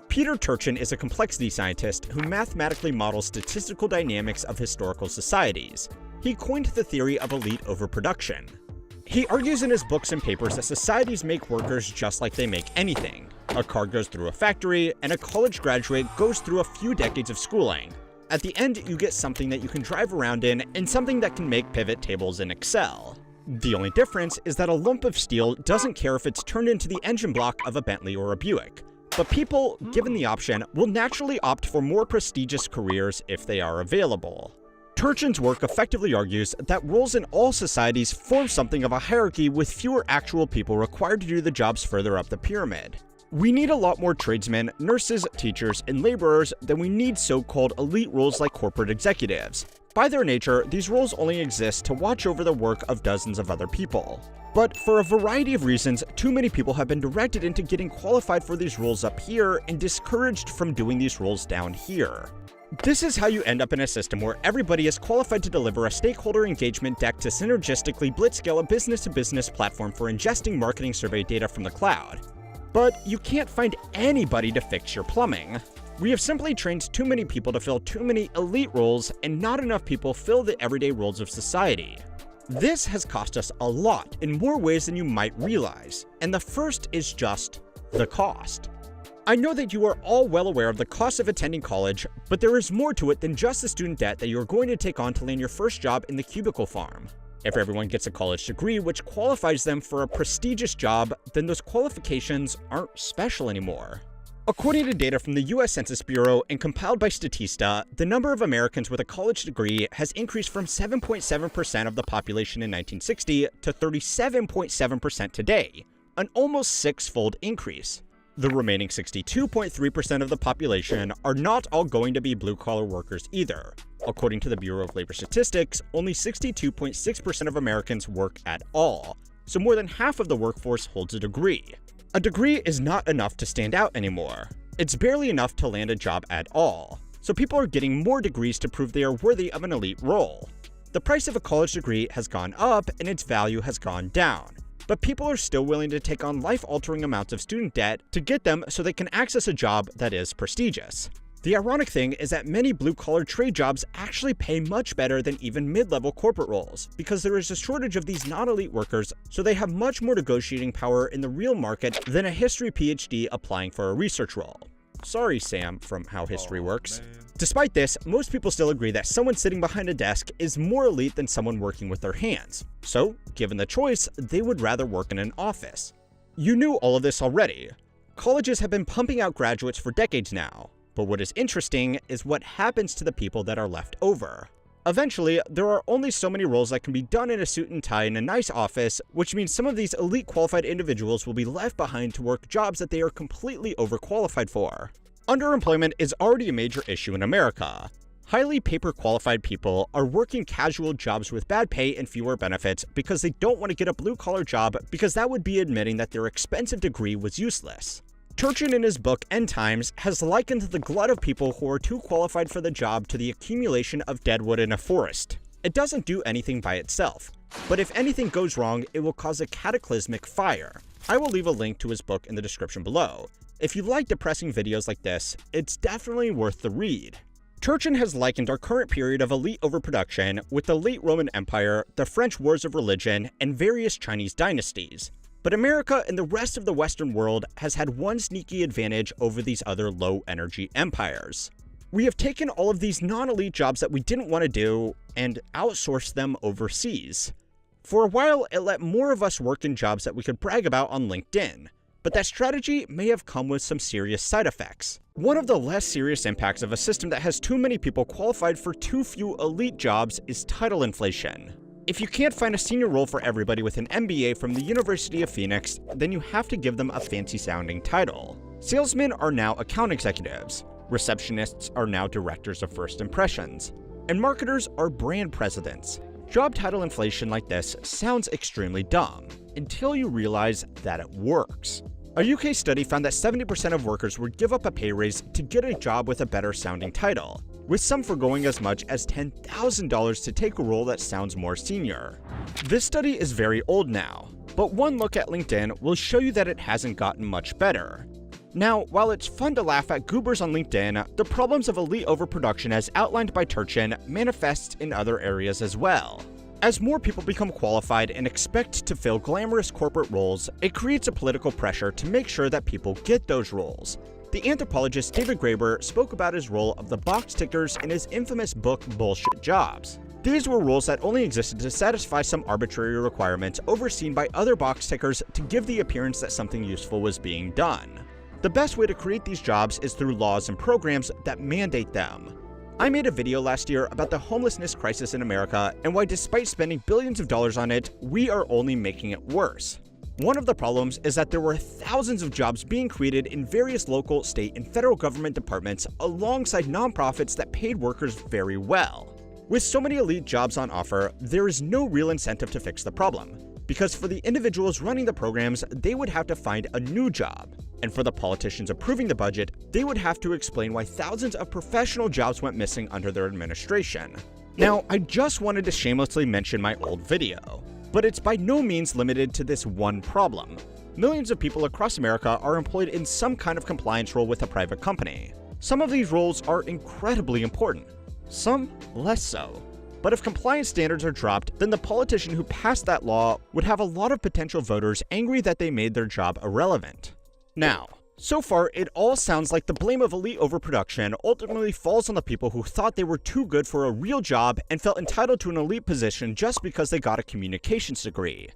Peter Turchin is a complexity scientist who mathematically models statistical dynamics of historical societies. He coined the theory of elite overproduction. He argues in his books and papers that societies make workers just like they make anything. A car goes through a factory, and a college graduate goes through a few decades of schooling. At the end, you get something that you can drive around in and something that can make pivot tables in Excel. The only difference is that a lump of steel doesn't care if it's turned into the engine block of a Bentley or a Buick. But people, given the option, will naturally opt for more prestigious careers if they are available. Turchin's work effectively argues that roles in all societies form something of a hierarchy with fewer actual people required to do the jobs further up the pyramid. We need a lot more tradesmen, nurses, teachers, and laborers than we need so-called elite roles like corporate executives. By their nature, these roles only exist to watch over the work of dozens of other people. But for a variety of reasons, too many people have been directed into getting qualified for these roles up here and discouraged from doing these roles down here. This is how you end up in a system where everybody is qualified to deliver a stakeholder engagement deck to synergistically blitzscale a business-to-business platform for ingesting marketing survey data from the cloud. But you can't find anybody to fix your plumbing. We have simply trained too many people to fill too many elite roles, and not enough people fill the everyday roles of society. This has cost us a lot in more ways than you might realize, and the first is just the cost. I know that you are all well aware of the cost of attending college, but there is more to it than just the student debt that you are going to take on to land your first job in the cubicle farm. If everyone gets a college degree which qualifies them for a prestigious job, then those qualifications aren't special anymore. According to data from the US Census Bureau and compiled by Statista, the number of Americans with a college degree has increased from 7.7% of the population in 1960 to 37.7% today, an almost 6-fold increase. The remaining 62.3% of the population are not all going to be blue-collar workers either. According to the Bureau of Labor Statistics, only 62.6% of Americans work at all, so more than half of the workforce holds a degree. A degree is not enough to stand out anymore. It's barely enough to land a job at all. so people are getting more degrees to prove they are worthy of an elite role. The price of a college degree has gone up and its value has gone down, but people are still willing to take on life-altering amounts of student debt to get them so they can access a job that is prestigious. The ironic thing is that many blue-collar trade jobs actually pay much better than even mid-level corporate roles, because there is a shortage of these non-elite workers, so they have much more negotiating power in the real market than a history PhD applying for a research role. Sorry, Sam, from How History Works. Despite this, most people still agree that someone sitting behind a desk is more elite than someone working with their hands. So, given the choice, they would rather work in an office. You knew all of this already. Colleges have been pumping out graduates for decades now, but what is interesting is what happens to the people that are left over. Eventually, there are only so many roles that can be done in a suit and tie in a nice office, which means some of these elite qualified individuals will be left behind to work jobs that they are completely overqualified for. Underemployment is already a major issue in America. Highly paper-qualified people are working casual jobs with bad pay and fewer benefits because they don't want to get a blue-collar job because that would be admitting that their expensive degree was useless. Turchin in his book End Times has likened the glut of people who are too qualified for the job to the accumulation of dead wood in a forest. It doesn't do anything by itself, but if anything goes wrong, it will cause a cataclysmic fire. I will leave a link to his book in the description below. If you like depressing videos like this, it's definitely worth the read. Turchin has likened our current period of elite overproduction with the late Roman Empire, the French Wars of Religion, and various Chinese dynasties. But America and the rest of the Western world has had one sneaky advantage over these other low-energy empires. We have taken all of these non-elite jobs that we didn't want to do and outsourced them overseas. For a while, it let more of us work in jobs that we could brag about on LinkedIn. But that strategy may have come with some serious side effects. One of the less serious impacts of a system that has too many people qualified for too few elite jobs is title inflation. If you can't find a senior role for everybody with an MBA from the University of Phoenix, then you have to give them a fancy-sounding title. Salesmen are now account executives, receptionists are now directors of first impressions, and marketers are brand presidents. Job title inflation like this sounds extremely dumb, until you realize that it works. A UK study found that 70% of workers would give up a pay raise to get a job with a better sounding title, with some foregoing as much as $10,000 to take a role that sounds more senior. This study is very old now, but one look at LinkedIn will show you that it hasn't gotten much better. Now, while it's fun to laugh at goobers on LinkedIn, the problems of elite overproduction as outlined by Turchin manifests in other areas as well. As more people become qualified and expect to fill glamorous corporate roles, it creates a political pressure to make sure that people get those roles. The anthropologist David Graeber spoke about his role of the box tickers in his infamous book Bullshit Jobs. These were roles that only existed to satisfy some arbitrary requirements overseen by other box tickers to give the appearance that something useful was being done. The best way to create these jobs is through laws and programs that mandate them. I made a video last year about the homelessness crisis in America and why, despite spending billions of dollars on it, we are only making it worse. One of the problems is that there were thousands of jobs being created in various local, state, and federal government departments alongside nonprofits that paid workers very well. With so many elite jobs on offer, there is no real incentive to fix the problem, because for the individuals running the programs, they would have to find a new job. And for the politicians approving the budget, they would have to explain why thousands of professional jobs went missing under their administration. Now, I just wanted to shamelessly mention my old video, but it's by no means limited to this one problem. Millions of people across America are employed in some kind of compliance role with a private company. Some of these roles are incredibly important, some less so. But if compliance standards are dropped, then the politician who passed that law would have a lot of potential voters angry that they made their job irrelevant. Now, so far, it all sounds like the blame of elite overproduction ultimately falls on the people who thought they were too good for a real job and felt entitled to an elite position just because they got a communications degree.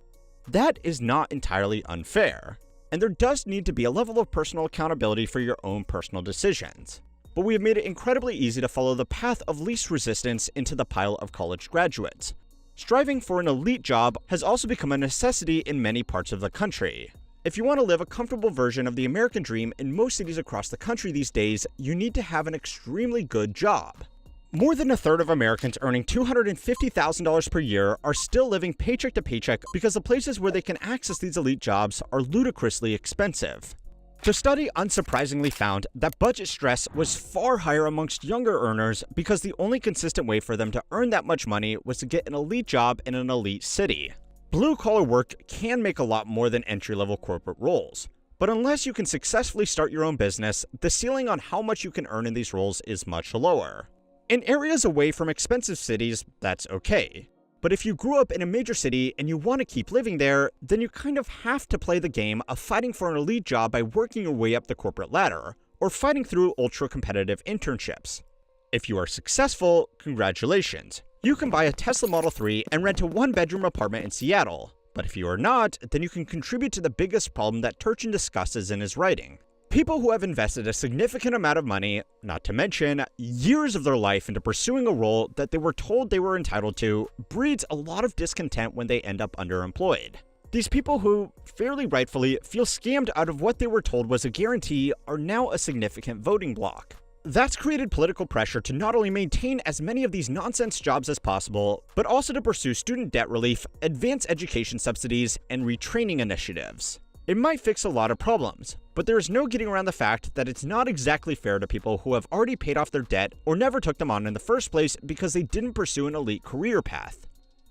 That is not entirely unfair, and there does need to be a level of personal accountability for your own personal decisions. But we have made it incredibly easy to follow the path of least resistance into the pile of college graduates. Striving for an elite job has also become a necessity in many parts of the country. If you want to live a comfortable version of the American dream in most cities across the country these days, you need to have an extremely good job. More than a third of Americans earning $250,000 per year are still living paycheck to paycheck because the places where they can access these elite jobs are ludicrously expensive. The study unsurprisingly found that budget stress was far higher amongst younger earners because the only consistent way for them to earn that much money was to get an elite job in an elite city. Blue-collar work can make a lot more than entry-level corporate roles, but unless you can successfully start your own business, the ceiling on how much you can earn in these roles is much lower. In areas away from expensive cities, that's okay. But if you grew up in a major city and you want to keep living there, then you kind of have to play the game of fighting for an elite job by working your way up the corporate ladder, or fighting through ultra-competitive internships. If you are successful, congratulations. You can buy a Tesla Model 3 and rent a one-bedroom apartment in Seattle. But if you are not, then you can contribute to the biggest problem that Turchin discusses in his writing. People who have invested a significant amount of money, not to mention years of their life into pursuing a role that they were told they were entitled to, breeds a lot of discontent when they end up underemployed. These people who, fairly rightfully, feel scammed out of what they were told was a guarantee are now a significant voting bloc. That's created political pressure to not only maintain as many of these nonsense jobs as possible, but also to pursue student debt relief, advanced education subsidies, and retraining initiatives. It might fix a lot of problems, but there is no getting around the fact that it's not exactly fair to people who have already paid off their debt or never took them on in the first place because they didn't pursue an elite career path.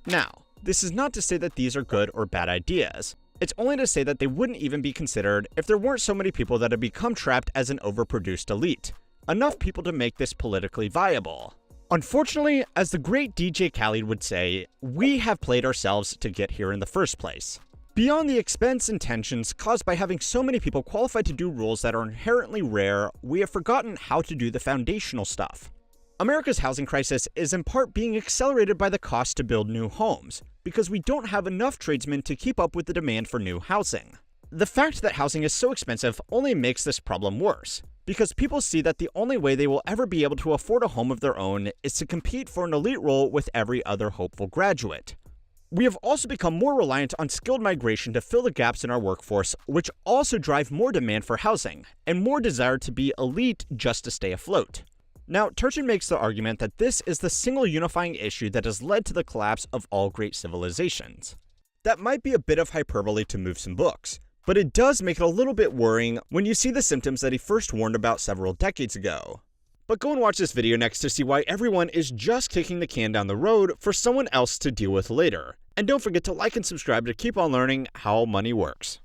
Now, this is not to say that these are good or bad ideas. It's only to say that they wouldn't even be considered if there weren't so many people that have become trapped as an overproduced elite. Enough people to make this politically viable. Unfortunately, as the great DJ Khaled would say, we have played ourselves to get here in the first place. Beyond the expense and tensions caused by having so many people qualified to do roles that are inherently rare, we have forgotten how to do the foundational stuff. America's housing crisis is in part being accelerated by the cost to build new homes, because we don't have enough tradesmen to keep up with the demand for new housing. The fact that housing is so expensive only makes this problem worse, because people see that the only way they will ever be able to afford a home of their own is to compete for an elite role with every other hopeful graduate. We have also become more reliant on skilled migration to fill the gaps in our workforce, which also drive more demand for housing, and more desire to be elite just to stay afloat. Now, Turchin makes the argument that this is the single unifying issue that has led to the collapse of all great civilizations. That might be a bit of hyperbole to move some books, but it does make it a little bit worrying when you see the symptoms that he first warned about several decades ago. But go and watch this video next to see why everyone is just kicking the can down the road for someone else to deal with later. And don't forget to like and subscribe to keep on learning how money works.